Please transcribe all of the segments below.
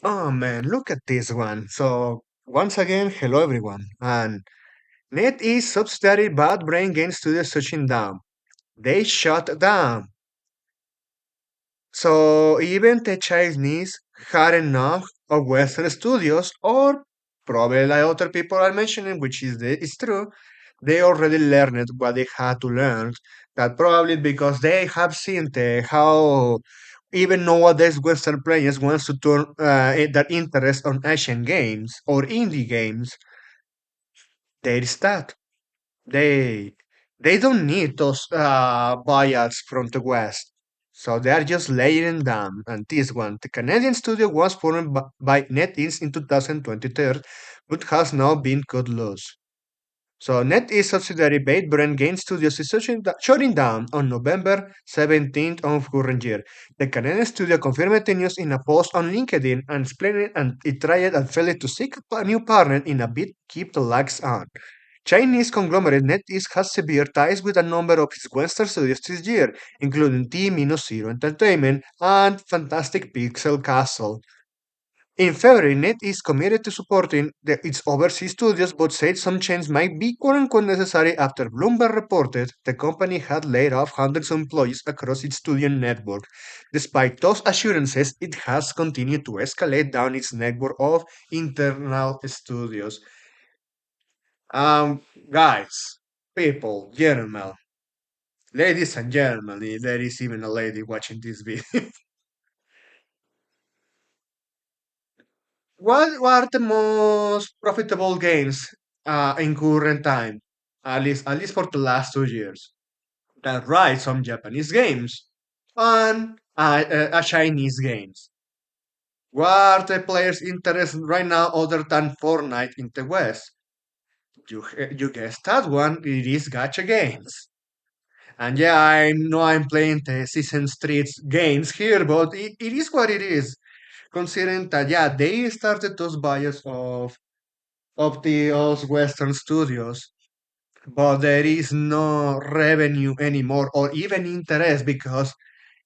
Oh man, look at this one. So, once again, hello everyone. And NetEase subsidiary Bad Brain Game Studios shutting down. They shut down. So, even the Chinese had enough of Western studios, or probably like other people are mentioning, which is true, they already learned what they had to learn. That probably because they have seen how even nowadays Western players wants to turn their interest on Asian games or indie games. There is that. They they don't need those buyouts from the West. So they are just layering them. And this one, the Canadian studio was formed by NetEase in 2023, but has now been cut loose. So NetEase subsidiary Bait Brain Game Studios is shutting down on November 17th of current year. The Canadian studio confirmed the news in a post on LinkedIn and explained and it tried and failed to seek a new partner in a bid to keep the lights on. Chinese conglomerate NetEase has severed ties with a number of its Western studios this year, including T-Zero Entertainment and Fantastic Pixel Castle. In February, Net is committed to supporting its overseas studios, but said some changes might be quote-unquote necessary after Bloomberg reported the company had laid off hundreds of employees across its studio network. Despite those assurances, it has continued to escalate down its network of internal studios. Guys, people, gentlemen, ladies and gentlemen, if there is even a lady watching this video. What are the most profitable games in current time? At least for the last 2 years. That's right, some Japanese games and Chinese games. What are the players' interest right now other than Fortnite in the West? You guessed that one. It is gacha games. And yeah, I know I'm playing the Season Streets games here, but it is what it is. Considering that, yeah, they started those buyers of those Western studios, but there is no revenue anymore or even interest because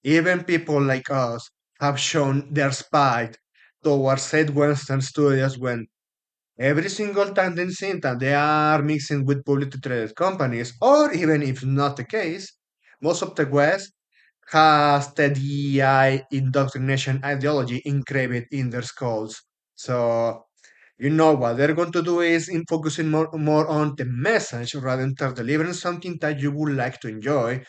even people like us have shown their spite towards said Western studios when every single time they see that they are mixing with publicly traded companies, or even if not the case, most of the West has the DEI indoctrination ideology engraved in their skulls. So you know what they're going to do is in focusing more on the message rather than delivering something that you would like to enjoy.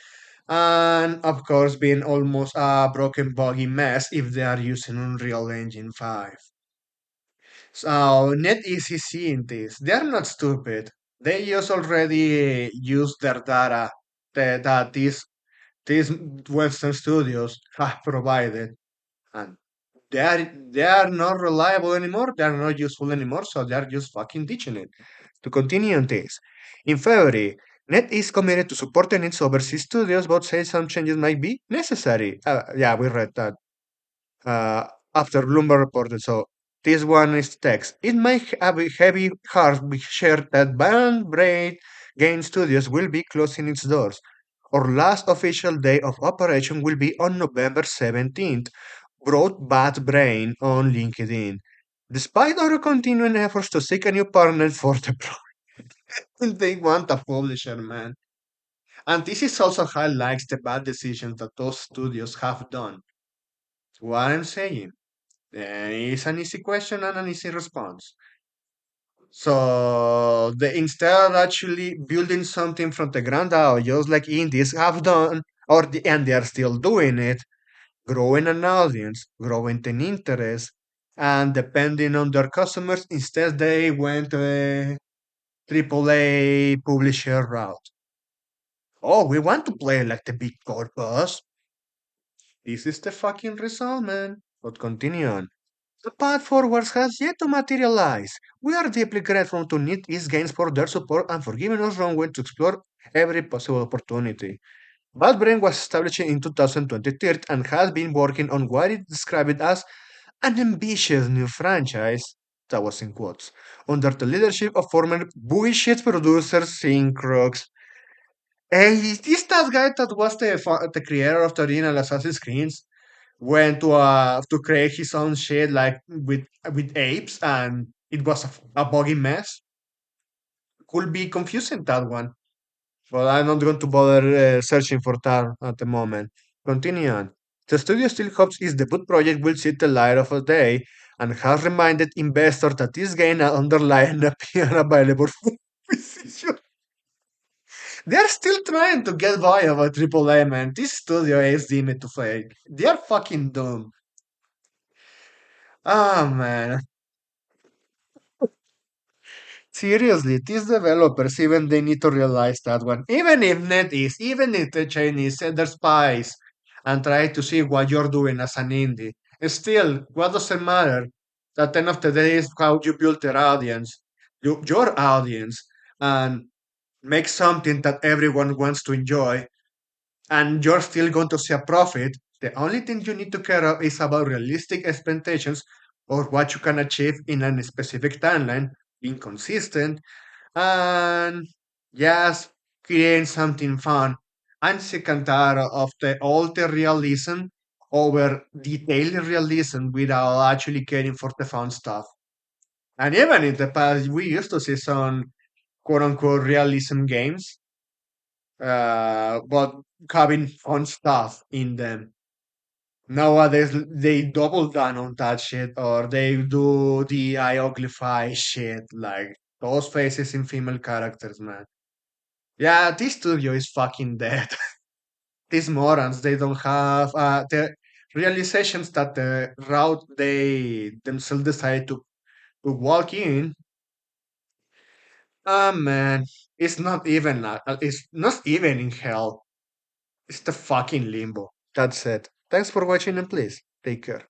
And of course, being almost a broken buggy mess if they are using Unreal Engine 5. So NetEase is seeing this. They're not stupid. They just already use their data that these Western studios have provided. And they are not reliable anymore. They are not useful anymore. So they are just fucking ditching it. To continue on this, in February, Net is committed to supporting its overseas studios, but says some changes might be necessary. Yeah, we read that after Bloomberg reported. So this one is text. It might have a heavy heart be shared that Band Braid Game Studios will be closing its doors. Our last official day of operation will be on November 17th, wrote Bad Brain on LinkedIn. Despite our continuing efforts to seek a new partner for the project, they want a publisher, man. And this is also highlights the bad decisions that those studios have done. What I'm saying, it's an easy question and an easy response. So they instead of actually building something from the ground out, just like indies have done, and they are still doing it, growing an audience, growing an interest, and depending on their customers, instead they went a AAA publisher route. Oh, we want to play like the big corpus. This is the fucking result, man. But continue on. The path forwards has yet to materialize. We are deeply grateful to NetEase Games for their support and for giving us runway to explore every possible opportunity. Bad Brain was established in 2023 and has been working on what it described as an ambitious new franchise, that was in quotes, under the leadership of former bullshit producer Syncrox. Hey, is this that guy that was the creator of the original Assassin's Creed? went to create his own shit like with apes, and it was a buggy mess. Could be confusing that one, but I'm not going to bother searching for that at the moment. Continue on. The studio still hopes its debut project will see the light of a day and has reminded investors that this game and underlying appear available for acquisition. They're still trying to get by of a AAA, man. This studio is deemed to fail. They're fucking dumb. Ah, man. Seriously, these developers, even they need to realize that one. Even if NetEase, even if the Chinese send their spies and try to see what you're doing as an indie, still, what does it matter? At the end of the day is how you build their audience, your audience, and make something that everyone wants to enjoy, and you're still going to see a profit. The only thing you need to care of is about realistic expectations or what you can achieve in a specific timeline, being consistent, and just create something fun. I'm sick and tired of the ultra realism over detailed realism without actually caring for the fun stuff. And even in the past, we used to see some quote unquote realism games, but having fun stuff in them. Nowadays, they double down on that shit, or they do the hieroglyphi shit, like those faces in female characters, man. Yeah, this studio is fucking dead. These morons, they don't have the realizations that the route they themselves decide to walk in. Ah, man, it's not even in hell. It's the fucking limbo. That's it. Thanks for watching and please take care.